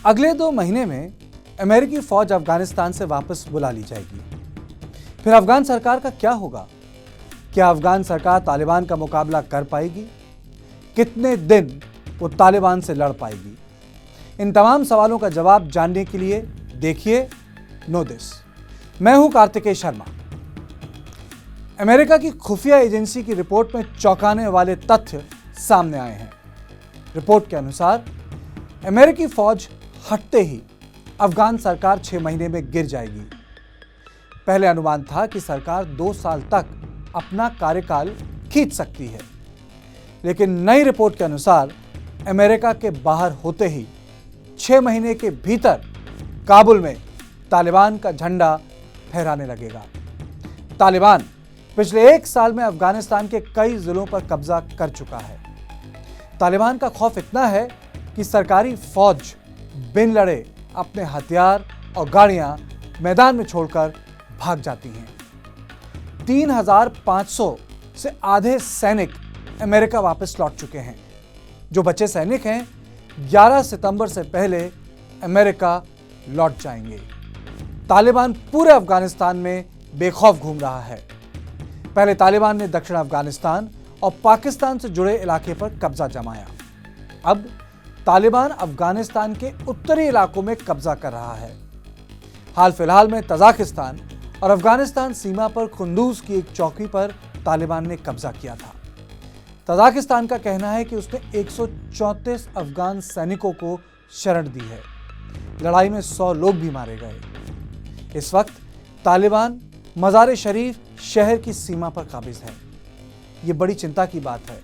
अगले 2 महीने में अमेरिकी फौज अफगानिस्तान से वापस बुला ली जाएगी। फिर अफगान सरकार का क्या होगा? क्या अफगान सरकार तालिबान का मुकाबला कर पाएगी? कितने दिन वो तालिबान से लड़ पाएगी? इन तमाम सवालों का जवाब जानने के लिए देखिए नो दिस। मैं हूं कार्तिकेय शर्मा। अमेरिका की खुफिया एजेंसी की रिपोर्ट में चौंकाने वाले तथ्य सामने आए हैं। रिपोर्ट के अनुसार अमेरिकी फौज हटते ही अफगान सरकार 6 महीने में गिर जाएगी। पहले अनुमान था कि सरकार 2 साल तक अपना कार्यकाल खींच सकती है, लेकिन नई रिपोर्ट के अनुसार अमेरिका के बाहर होते ही 6 महीने के भीतर काबुल में तालिबान का झंडा फहराने लगेगा। तालिबान पिछले 1 साल में अफगानिस्तान के कई जिलों पर कब्जा कर चुका है। तालिबान का खौफ इतना है कि सरकारी फौज बिन लड़े अपने हथियार और गाड़ियां मैदान में छोड़कर भाग जाती हैं। 3,500 से आधे सैनिक अमेरिका वापस लौट चुके हैं। जो बचे सैनिक हैं 11 सितंबर से पहले अमेरिका लौट जाएंगे। तालिबान पूरे अफगानिस्तान में बेखौफ घूम रहा है। पहले तालिबान ने दक्षिण अफगानिस्तान और पाकिस्तान से जुड़े इलाके पर कब्जा जमाया। अब तालिबान अफगानिस्तान के उत्तरी इलाकों में कब्जा कर रहा है। हाल फिलहाल में तजाकिस्तान और अफगानिस्तान सीमा पर कुंदूज की एक चौकी पर तालिबान ने कब्जा किया था। तजाकिस्तान का कहना है कि उसने 134 अफगान सैनिकों को शरण दी है। लड़ाई में 100 लोग भी मारे गए। इस वक्त तालिबान मज़ार शरीफ शहर की सीमा पर काबिज है। ये बड़ी चिंता की बात है।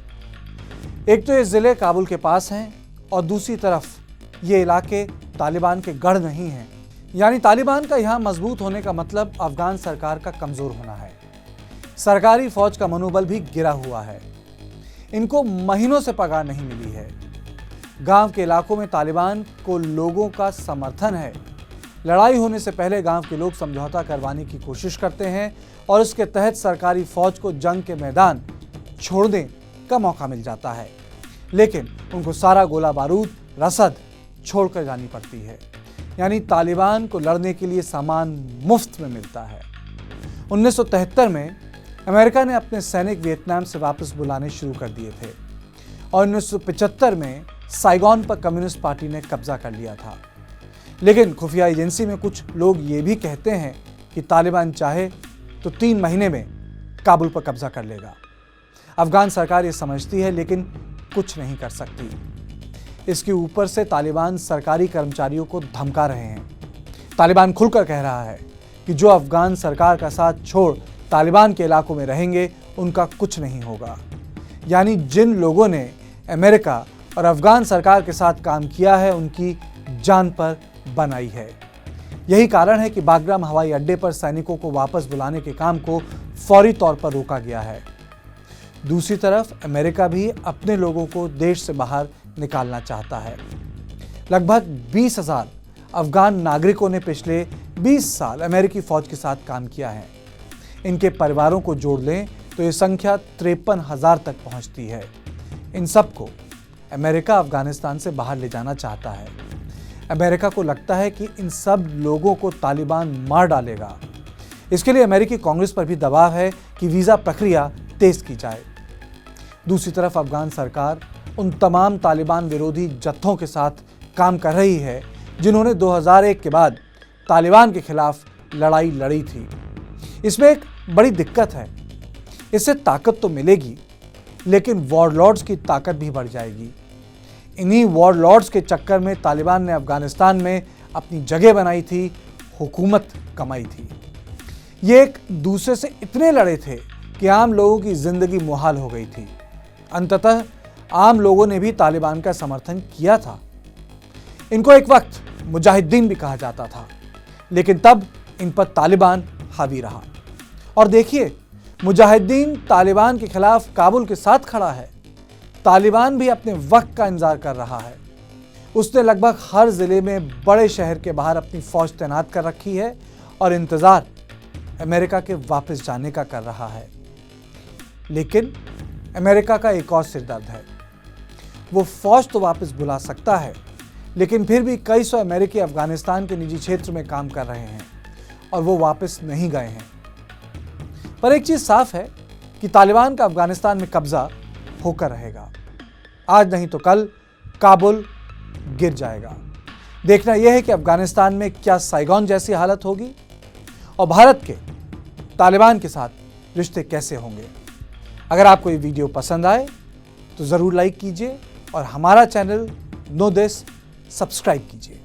एक तो ये जिले काबुल के पास हैं और दूसरी तरफ ये इलाके तालिबान के गढ़ नहीं हैं। यानी तालिबान का यहाँ मजबूत होने का मतलब अफगान सरकार का कमजोर होना है। सरकारी फौज का मनोबल भी गिरा हुआ है। इनको महीनों से पगार नहीं मिली है। गांव के इलाकों में तालिबान को लोगों का समर्थन है। लड़ाई होने से पहले गांव के लोग समझौता करवाने की कोशिश करते हैं और इसके तहत सरकारी फौज को जंग के मैदान छोड़ने का मौका मिल जाता है, लेकिन उनको सारा गोला बारूद रसद छोड़कर जानी पड़ती है। यानी तालिबान को लड़ने के लिए सामान मुफ्त में मिलता है। 1973 में अमेरिका ने अपने सैनिक वियतनाम से वापस बुलाने शुरू कर दिए थे और 1975 में साइगोन पर कम्युनिस्ट पार्टी ने कब्जा कर लिया था। लेकिन खुफिया एजेंसी में कुछ लोग ये भी कहते हैं कि तालिबान चाहे तो 3 महीने में काबुल पर कब्जा कर लेगा। अफगान सरकार ये समझती है, लेकिन कुछ नहीं कर सकती। इसके ऊपर से तालिबान सरकारी कर्मचारियों को धमका रहे हैं। तालिबान खुलकर कह रहा है कि जो अफगान सरकार का साथ छोड़ तालिबान के इलाकों में रहेंगे उनका कुछ नहीं होगा। यानी जिन लोगों ने अमेरिका और अफगान सरकार के साथ काम किया है उनकी जान पर बनाई है। यही कारण है कि बागराम हवाई अड्डे पर सैनिकों को वापस बुलाने के काम को फौरी तौर पर रोका गया है। दूसरी तरफ अमेरिका भी अपने लोगों को देश से बाहर निकालना चाहता है। लगभग 20,000 अफगान नागरिकों ने पिछले 20 साल अमेरिकी फौज के साथ काम किया है। इनके परिवारों को जोड़ लें तो ये संख्या 53,000 तक पहुंचती है। इन सबको अमेरिका अफगानिस्तान से बाहर ले जाना चाहता है। अमेरिका को लगता है कि इन सब लोगों को तालिबान मार डालेगा। इसके लिए अमेरिकी कांग्रेस पर भी दबाव है कि वीज़ा प्रक्रिया तेज की जाए। दूसरी तरफ अफगान सरकार उन तमाम तालिबान विरोधी जत्थों के साथ काम कर रही है जिन्होंने 2001 के बाद तालिबान के खिलाफ लड़ाई लड़ी थी। इसमें एक बड़ी दिक्कत है। इससे ताकत तो मिलेगी, लेकिन वॉरलॉर्ड्स की ताकत भी बढ़ जाएगी। इन्हीं वॉरलॉर्ड्स के चक्कर में तालिबान ने अफगानिस्तान में अपनी जगह बनाई थी, हुकूमत कमाई थी। ये एक दूसरे से इतने लड़े थे कि आम लोगों की जिंदगी मुहाल हो गई थी। अंततः आम लोगों ने भी तालिबान का समर्थन किया था। इनको एक वक्त मुजाहिदीन भी कहा जाता था, लेकिन तब इन पर तालिबान हावी रहा। और देखिए, मुजाहिदीन तालिबान के खिलाफ काबुल के साथ खड़ा है। तालिबान भी अपने वक्त का इंतजार कर रहा है। उसने लगभग हर जिले में बड़े शहर के बाहर अपनी फौज तैनात कर रखी है और इंतजार अमेरिका के वापस जाने का कर रहा है। लेकिन अमेरिका का एक और सिरदर्द है। वो फौज तो वापस बुला सकता है, लेकिन फिर भी कई सौ अमेरिकी अफगानिस्तान के निजी क्षेत्र में काम कर रहे हैं और वो वापस नहीं गए हैं। पर एक चीज साफ है कि तालिबान का अफगानिस्तान में कब्जा होकर रहेगा। आज नहीं तो कल काबुल गिर जाएगा। देखना यह है कि अफगानिस्तान में क्या साइगोन जैसी हालत होगी और भारत के तालिबान के साथ रिश्ते कैसे होंगे। अगर आपको ये वीडियो पसंद आए तो ज़रूर लाइक कीजिए और हमारा चैनल नो देश सब्सक्राइब कीजिए।